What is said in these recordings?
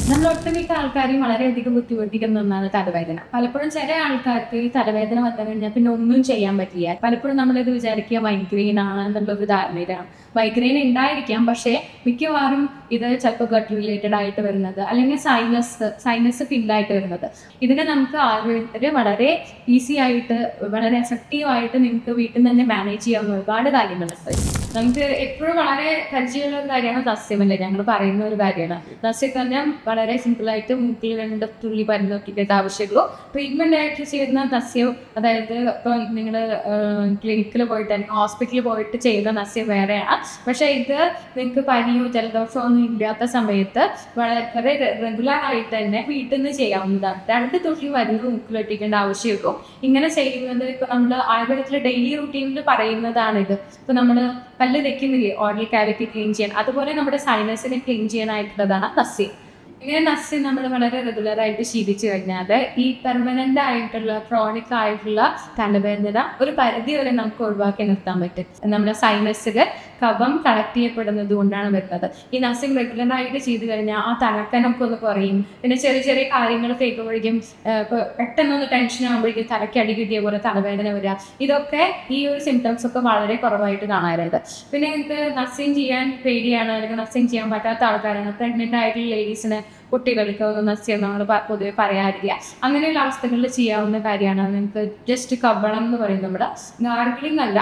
നമ്മൾ ഒട്ടുമിക്ക ആൾക്കാരെയും വളരെയധികം ബുദ്ധിമുട്ടിക്കുന്ന ഒന്നാണ് തലവേദന. പലപ്പോഴും ചില ആൾക്കാർക്ക് ഈ തലവേദന വന്നു കഴിഞ്ഞാൽ പിന്നെ ഒന്നും ചെയ്യാൻ പറ്റില്ല. പലപ്പോഴും നമ്മളിത് വിചാരിക്കുക മൈഗ്രെയിൻ ആണ് എന്നുള്ളൊരു ധാരണയിലാണ്. മൈഗ്രെയിൻ ഉണ്ടായിരിക്കാം, പക്ഷേ മിക്കവാറും ഇത് ചിലപ്പോൾ ഗട്ട് റിലേറ്റഡ് ആയിട്ട് വരുന്നത്, അല്ലെങ്കിൽ സൈനസ് ഫില്ലായിട്ട് വരുന്നത്. ഇതിനെ നമുക്ക് ആയുർവേദത്തിൽ വളരെ ഈസി ആയിട്ട്, വളരെ എഫക്റ്റീവ് ആയിട്ട് നിങ്ങൾക്ക് വീട്ടിൽ നിന്ന് തന്നെ മാനേജ് ചെയ്യാവുന്ന ഒരുപാട് കാര്യങ്ങളുണ്ട്. നമുക്ക് എപ്പോഴും വളരെ പരിചയമുള്ള ഒരു കാര്യമാണ് സസ്യമല്ലേ, ഞങ്ങൾ പറയുന്ന ഒരു കാര്യമാണ്. സസ്യകന്യം വളരെ സിമ്പിളായിട്ട് മൂക്കിൽ 2 തുള്ളി മരുന്ന് നോക്കിയിട്ട് ആവശ്യമുള്ളൂ. ട്രീറ്റ്മെന്റ് ആയിട്ട് ചെയ്യുന്ന സസ്യം, അതായത് ഇപ്പം നിങ്ങൾ ക്ലിനിക്കിൽ പോയിട്ട് അല്ലെങ്കിൽ ഹോസ്പിറ്റലിൽ പോയിട്ട് ചെയ്യുന്ന സസ്യം വേറെയാണ്. പക്ഷേ ഇത് നിങ്ങൾക്ക് പനിയോ ജലദോഷമോ ഒന്നും ഇല്ലാത്ത സമയത്ത് വളരെ റെഗുലർ ആയിട്ട് തന്നെ വീട്ടിൽ നിന്ന് ചെയ്യാവുന്നതാണ്. 2 തുള്ളി മരുന്ന് മൂക്കിലൊട്ടിക്കേണ്ട ആവശ്യമുള്ളൂ. ഇങ്ങനെ ചെയ്യുന്നത് ഇപ്പം നമ്മൾ ആയുർവേദത്തിലെ ഡെയിലി റൂട്ടീനിൽ പറയുന്നതാണിത്. ഇപ്പം നമ്മൾ പല്ല് വെക്കുന്നില്ലേ, ഓറൽ കാവിറ്റി ക്ലീൻ ചെയ്യാൻ, അതുപോലെ നമ്മുടെ സൈനസിനെ ക്ലീൻ ചെയ്യാനായിട്ടുള്ളതാണ് നസ്യം. ഇങ്ങനെ നസ്യം നമ്മൾ വളരെ റെഗുലറായിട്ട് ശീലിച്ചു കഴിഞ്ഞാൽ ഈ പെർമനന്റ് ആയിട്ടുള്ള ക്രോണിക് ആയിട്ടുള്ള തലവേദന ഒരു പരിധി വരെ നമുക്ക് ഒഴിവാക്കി നിർത്താൻ പറ്റും. നമ്മുടെ സൈനസിൽ കഫം കളക്ട് ചെയ്യപ്പെടുന്നത് കൊണ്ടാണ് വരുന്നത്. ഈ നസ്യം റെഗുലറായിട്ട് ചെയ്ത് കഴിഞ്ഞാൽ ആ തലക്കനൊക്കെ ഒന്ന് കുറയും. പിന്നെ ചെറിയ ചെറിയ കാര്യങ്ങൾ കേൾക്കുമ്പോഴേക്കും പെട്ടെന്നൊന്ന് ടെൻഷൻ ആകുമ്പോഴേക്കും തലയ്ക്ക് അടി കിട്ടിയ പോലെ തലവേദന വരിക, ഇതൊക്കെ ഈ ഒരു സിംറ്റംസ് ഒക്കെ വളരെ കുറവായിട്ട് കാണാറുണ്ട്. പിന്നെ നിങ്ങൾക്ക് നസ്യം ചെയ്യാൻ പേടിയാണ്, അല്ലെങ്കിൽ നസ്യം ചെയ്യാൻ പറ്റാത്ത ആൾക്കാരാണ്, പ്രഗ്നന്റ് ആയിട്ടുള്ള ലേഡീസിന്, കുട്ടികൾക്ക് നസ്യം നമ്മൾ പൊതുവെ പറയാറില്ല. അങ്ങനെയുള്ള അവസ്ഥകളിൽ ചെയ്യാവുന്ന കാര്യമാണ്. നിങ്ങൾക്ക് ജസ്റ്റ് കവളം എന്ന് പറയുന്നത് നമ്മുടെ ഗാർഗിളിംഗ് അല്ല,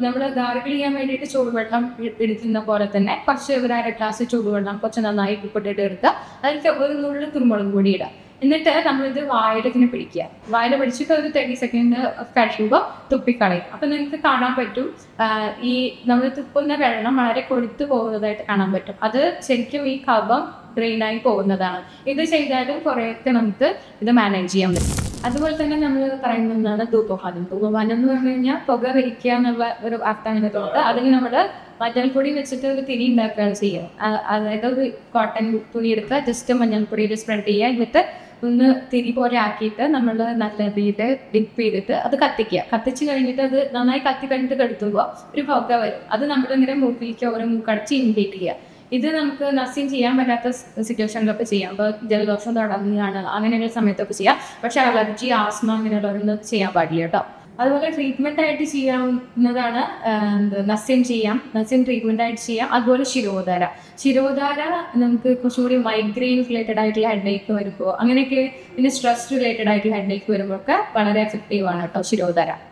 നമ്മൾ ഗാർഗിൾ ചെയ്യാൻ വേണ്ടിയിട്ട് ചൂടുവെള്ളം എടുക്കുന്ന പോലെ തന്നെ കുറച്ച് ഒരു 1/2 ഗ്ലാസ് ചൂടുവെള്ളം കുറച്ച് നന്നായി ഉപ്പിട്ടിട്ട് എടുക്കുക. അതിൽ ഒരു നുള്ളു കുരുമുളക് പൊടി ഇടുക. എന്നിട്ട് നമ്മളിത് വായിലിങ്ങനെ പിടിക്കുക. വായിൽ പിടിച്ചിട്ട് ഒരു 30 സെക്കൻഡ് കഴിയുമ്പോൾ തുപ്പിക്കളയും. അപ്പം നിങ്ങൾക്ക് കാണാൻ പറ്റും ഈ നമ്മൾ തുപ്പുന്ന വെള്ളം വളരെ കൊഴുത്തു പോകുന്നതായിട്ട് കാണാൻ പറ്റും. അത് ശരിക്കും ഈ കഫം ഡ്രെയിനായി പോകുന്നതാണ്. ഇത് ചെയ്താലും കുറേയൊക്കെ നമുക്ക് ഇത് മാനേജ് ചെയ്യാൻ പറ്റും. അതുപോലെ തന്നെ നമ്മൾ പറയുന്നതാണ് ധൂപപാനം. ധൂപപാനം എന്ന് പറഞ്ഞു കഴിഞ്ഞാൽ പുക വലിക്കുക എന്നുള്ള ഒരു അർത്ഥമാണ് തോന്നുന്നത്. അതിന് നമ്മൾ മഞ്ഞൾപ്പൊടി വെച്ചിട്ട് ഒരു തിരി ഉണ്ടാക്കുകയാണ് ചെയ്യുക. അതായത് ഒരു കോട്ടൺ തുണി എടുക്കുക, ജസ്റ്റ് മഞ്ഞൾപ്പൊടിയിൽ സ്പ്രെഡ് ചെയ്യുക, എന്നിട്ട് ഒന്ന് തിരി പോലെ ആക്കിയിട്ട് നമ്മൾ നല്ല രീതിയിൽ ഡിപ്പ് ചെയ്തിട്ട് അത് കത്തിക്കുക. കത്തിച്ച് കഴിഞ്ഞിട്ട് അത് നന്നായി കത്തി കഴിഞ്ഞിട്ട് കെടുത്തുമ്പോൾ ഒരു പുക വരും. അത് നമ്മളിങ്ങനെ മൂക്കിലേക്ക് ഓരോ മൂക്കടച്ച് ഇൻഡേറ്റ് ചെയ്യുക. ഇത് നമുക്ക് നസ്യം ചെയ്യാൻ പറ്റാത്ത സിറ്റുവേഷനിലൊക്കെ ചെയ്യാം. ഇപ്പോൾ ജലദോഷം തുടങ്ങുകയാണ് അങ്ങനെയുള്ള സമയത്തൊക്കെ ചെയ്യാം. പക്ഷേ അലർജി, ആസ്മ അങ്ങനെയുള്ളവരൊന്നും ചെയ്യാൻ പാടില്ല കേട്ടോ. അതുപോലെ ട്രീറ്റ്മെന്റ് ആയിട്ട് ചെയ്യാവുന്നതാണ് നസ്യം ചെയ്യാം, നസ്യം ട്രീറ്റ്മെന്റ് ആയിട്ട് ചെയ്യാം. അതുപോലെ ശിരോധാര നമുക്ക് കുറച്ചുകൂടി മൈഗ്രെയിൻ റിലേറ്റഡ് ആയിട്ടുള്ള ഹെഡേക്ക് വരുമ്പോൾ, അങ്ങനെയൊക്കെ പിന്നെ സ്ട്രെസ് റിലേറ്റഡ് ആയിട്ടുള്ള ഹെഡേക്ക് വരുമ്പോൾ ഒക്കെ വളരെ എഫക്റ്റീവ് ആണ് കേട്ടോ ശിരോധാര.